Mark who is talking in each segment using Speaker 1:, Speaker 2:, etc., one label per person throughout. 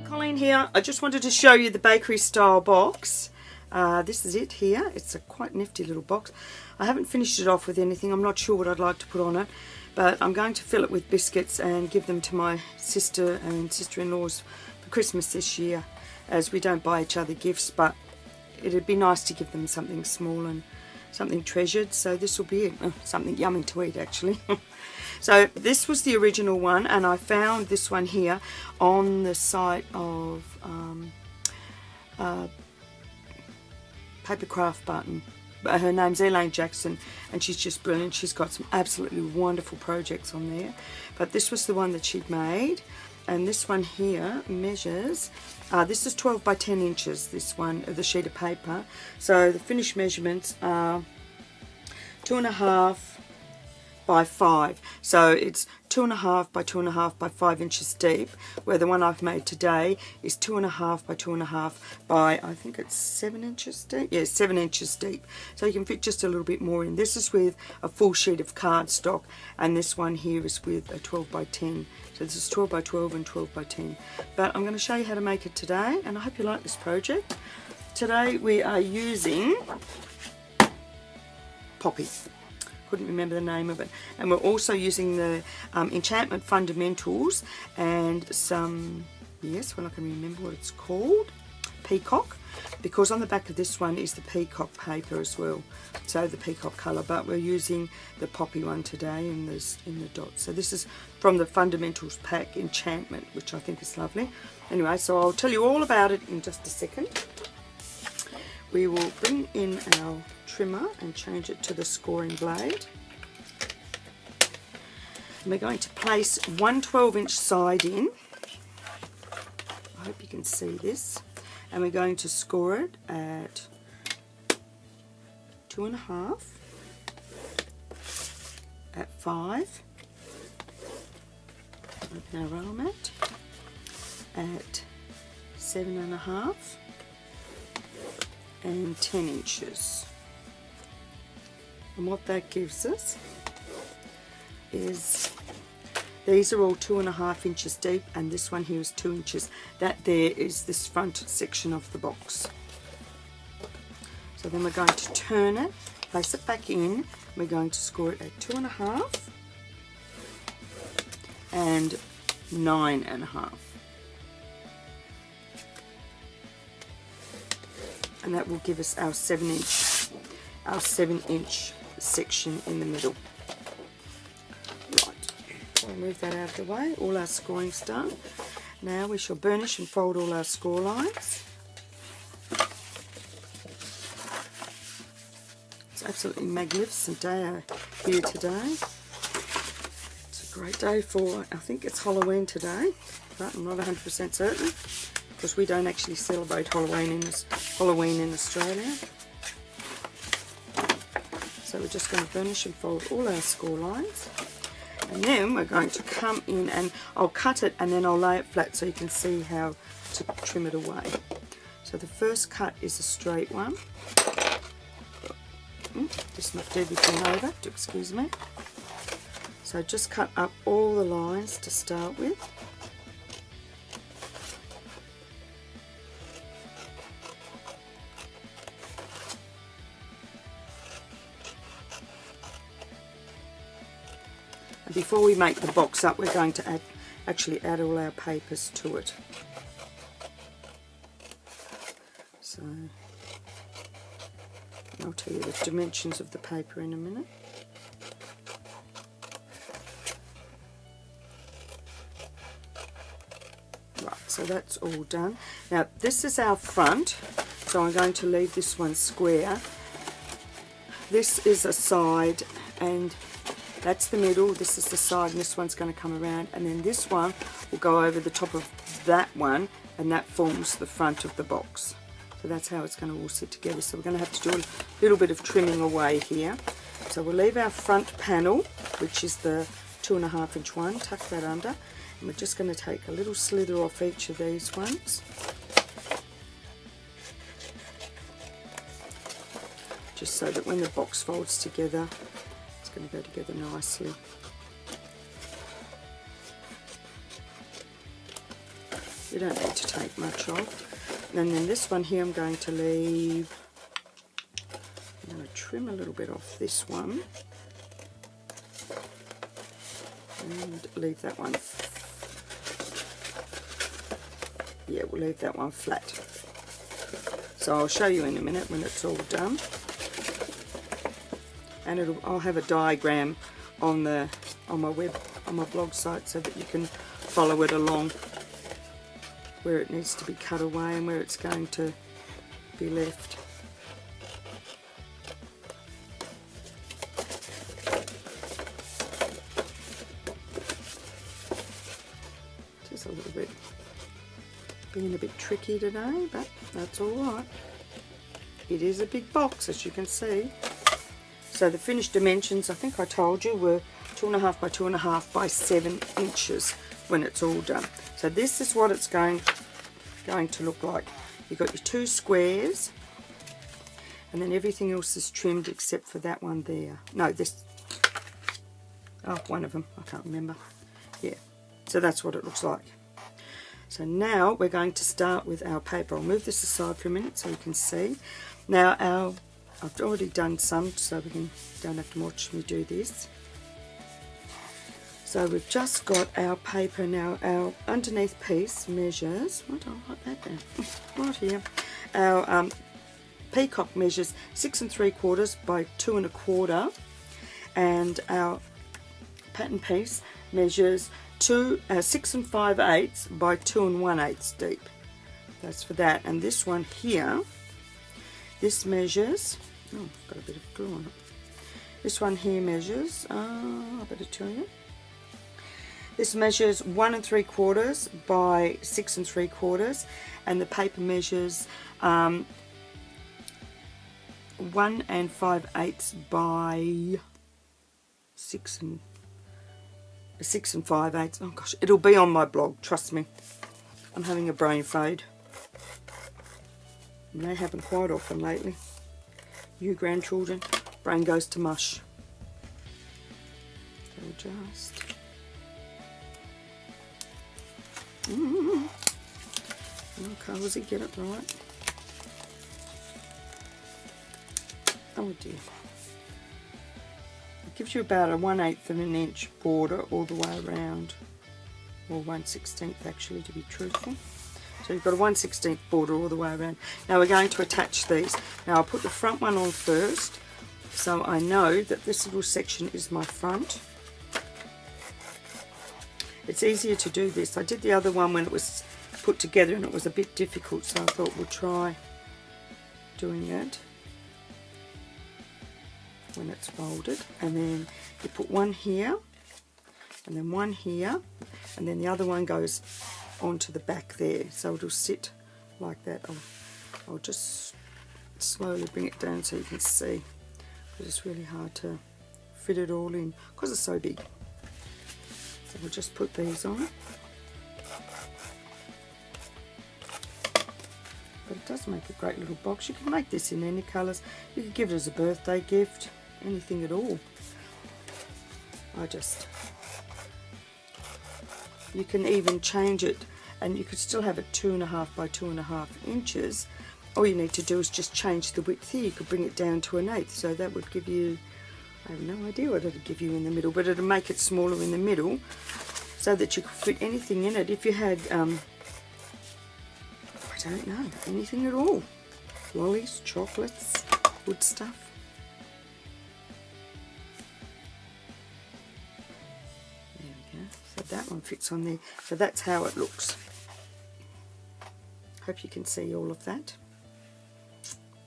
Speaker 1: Colleen here. I just wanted to show you the bakery style box. This is it here. It's a quite nifty little box. I haven't finished it off with anything. I'm not sure what I'd like to put on it, but I'm going to fill it with biscuits and give them to my sister and sister-in-laws for Christmas this year, as we don't buy each other gifts, but it'd be nice to give them something small and something treasured. So this will be it. Something yummy to eat, actually. So this was the original one, and I found this one here on the site of Papercraft Button. Her name's Elaine Jackson, and she's just brilliant. She's got some absolutely wonderful projects on there. But this was the one that she'd made, and this one here measures, this is 12 by 10 inches, this one, of the sheet of paper. So the finished measurements are 2.5 by 5, so it's 2.5 by 2.5 by 5 inches deep, where the one I've made today is 2.5 by 2.5 by, I think it's 7 inches deep. Yeah, 7 inches deep, so you can fit just a little bit more in. This is with a full sheet of cardstock, and this one here is with a 12 by 10, so this is 12 by 12 and 12 by 10. But I'm going to show you how to make it today, and I hope you like this project. Today we are using Poppy. Couldn't remember the name of it, and we're also using the Enchantment Fundamentals and some, yes, well, I can remember what it's called, Peacock, because on the back of this one is the peacock paper as well, so the peacock colour, but we're using the Poppy one today in the dots. So this is from the Fundamentals pack, Enchantment, which I think is lovely. Anyway, so I'll tell you all about it in just a second. We will bring in our trimmer and change it to the scoring blade. And we're going to place one 12-inch side in. I hope you can see this. And we're going to score it at 2.5, at 5, open our roll mat, at 7.5, and 10 inches. And what that gives us is, these are all 2.5 inches deep, and this one here is 2 inches. That there is this front section of the box. So then we're going to turn it, place it back in. We're going to score it at 2.5 and 9.5. And that will give us our 7-inch section in the middle. Right, we'll move that out of the way. All our scoring's done. Now we shall burnish and fold all our score lines. It's absolutely magnificent day here today. It's a great day for, I think it's Halloween today, but I'm not 100% certain, because we don't actually celebrate Halloween in Australia. So we're just going to burnish and fold all our score lines, and then we're going to come in and I'll cut it and then I'll lay it flat so you can see how to trim it away. So the first cut is a straight one. Just knocked everything over, excuse me. So just cut up all the lines to start with. Before we make the box up, we're going to actually add all our papers to it. So I'll tell you the dimensions of the paper in a minute. Right, so that's all done. Now this is our front, so I'm going to leave this one square. This is a side, and that's the middle, this is the side, and this one's going to come around, and then this one will go over the top of that one, and that forms the front of the box. So that's how it's going to all sit together. So we're going to have to do a little bit of trimming away here. So we'll leave our front panel, which is the 2.5-inch one, tuck that under, and we're just going to take a little slither off each of these ones. Just so that when the box folds together, going to go together nicely. You don't need to take much off. And then this one here I'm going to leave, I'm going to trim a little bit off this one. And leave that one, yeah, we'll leave that one flat. So I'll show you in a minute when it's all done. And I'll have a diagram on my blog site so that you can follow it along, where it needs to be cut away and where it's going to be left. Just a little bit, being a bit tricky today, but that's all right. It is a big box, as you can see. So the finished dimensions, I think I told you, were 2.5 by 2.5 by 7 inches when it's all done. So this is what it's going to look like. You've got your 2 squares, and then everything else is trimmed except for that one there. No, this, oh, one of them, I can't remember. Yeah, so that's what it looks like. So now we're going to start with our paper. I'll move this aside for a minute so you can see. Now I've already done some, so we don't have to watch me do this. So we've just got our paper now. Our underneath piece measures, why don't I write that down? Right here. Our peacock measures 6 3/4 by 2 1/4, and our pattern piece measures 6 5/8 by 2 1/8 deep. That's for that. And this one here, this measures, oh, I've got a bit of glue on it. This one here measures, I better tell you. This measures 1 3/4 by 6 3/4, and the paper measures 1 5/8 by 6 5/8. Oh gosh, it'll be on my blog, trust me. I'm having a brain fade. And they happen quite often lately. You grandchildren, brain goes to mush. So just... Okay, was it get it right? Oh dear. It gives you about a 1/8 of an inch border all the way around, or 1/16 actually, to be truthful. So you've got a 1/16 border all the way around. Now we're going to attach these. Now I'll put the front one on first, so I know that this little section is my front. It's easier to do this. I did the other one when it was put together and it was a bit difficult, so I thought we'll try doing it when it's folded. And then you put one here, and then one here, and then the other one goes onto the back there, so it'll sit like that. I'll just slowly bring it down so you can see, because it's really hard to fit it all in because it's so big. So we'll just put these on. But it does make a great little box. You can make this in any colours. You could give it as a birthday gift, anything at all. You can even change it, and you could still have it 2.5 by 2.5 inches. All you need to do is just change the width here. You could bring it down to 1/8, so that would give you, I have no idea what it would give you in the middle, but it would make it smaller in the middle so that you could fit anything in it. If you had, I don't know, anything at all. Lollies, chocolates, wood stuff. There we go. So that one fits on there. So that's how it looks. Hope you can see all of that.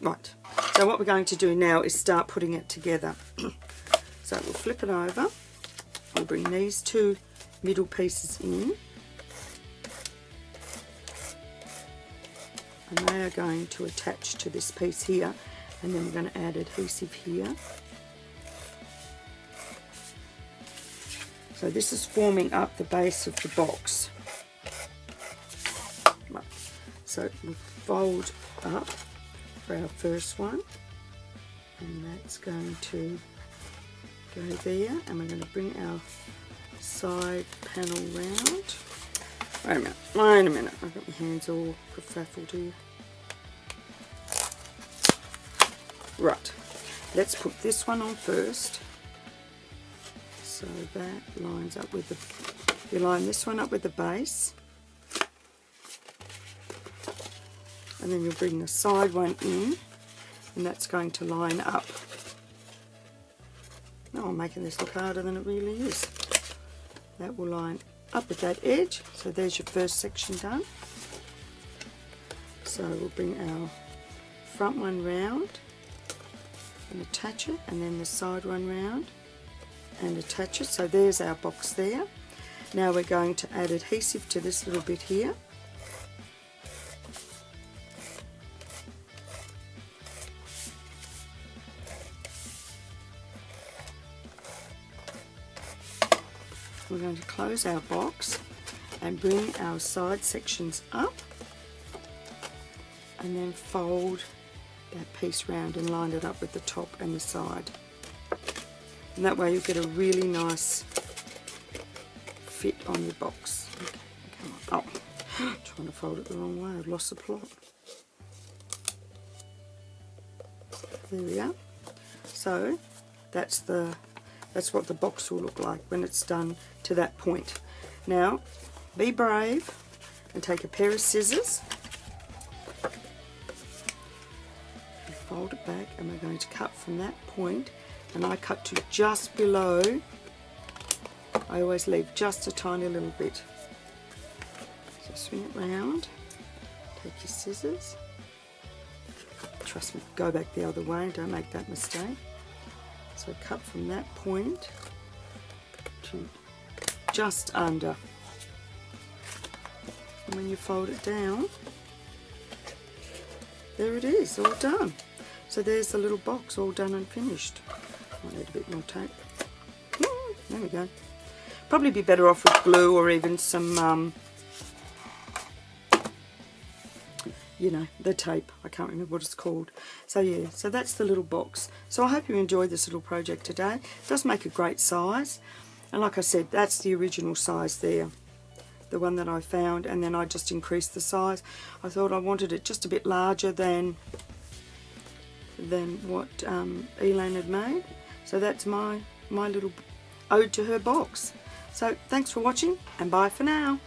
Speaker 1: Right, so what we're going to do now is start putting it together. So we'll flip it over, we'll bring these 2 middle pieces in, and they are going to attach to this piece here, and then we're going to add adhesive here. So this is forming up the base of the box. Right. So we'll fold up for our first one, and that's going to go there, and we're going to bring our side panel round. Wait a minute, I've got my hands all kerfuffled here. Right, let's put this one on first. So that lines up with the, you line this one up with the base. And then you'll bring the side one in, and that's going to line up. Oh, I'm making this look harder than it really is. That will line up at that edge. So there's your first section done. So we'll bring our front one round and attach it, and then the side one round and attach it. So there's our box there. Now we're going to add adhesive to this little bit here. We're going to close our box and bring our side sections up, and then fold that piece round and line it up with the top and the side. And that way you'll get a really nice fit on your box. Okay, come on. Oh, trying to fold it the wrong way, I've lost the plot. There we are. So that's what the box will look like when it's done to that point. Now, be brave and take a pair of scissors and fold it back, and we're going to cut from that point, and I cut to just below. I always leave just a tiny little bit. So swing it round, take your scissors, trust me, go back the other way, don't make that mistake. So cut from that point to just under. And when you fold it down, there it is, all done. So there's the little box all done and finished. Might need a bit more tape. There we go. Probably be better off with glue or even some, you know, the tape. I can't remember what it's called. So yeah, so that's the little box. So I hope you enjoyed this little project today. It does make a great size. And like I said, that's the original size there, the one that I found, and then I just increased the size. I thought I wanted it just a bit larger than what Elaine had made. So that's my little ode to her box. So thanks for watching, and bye for now.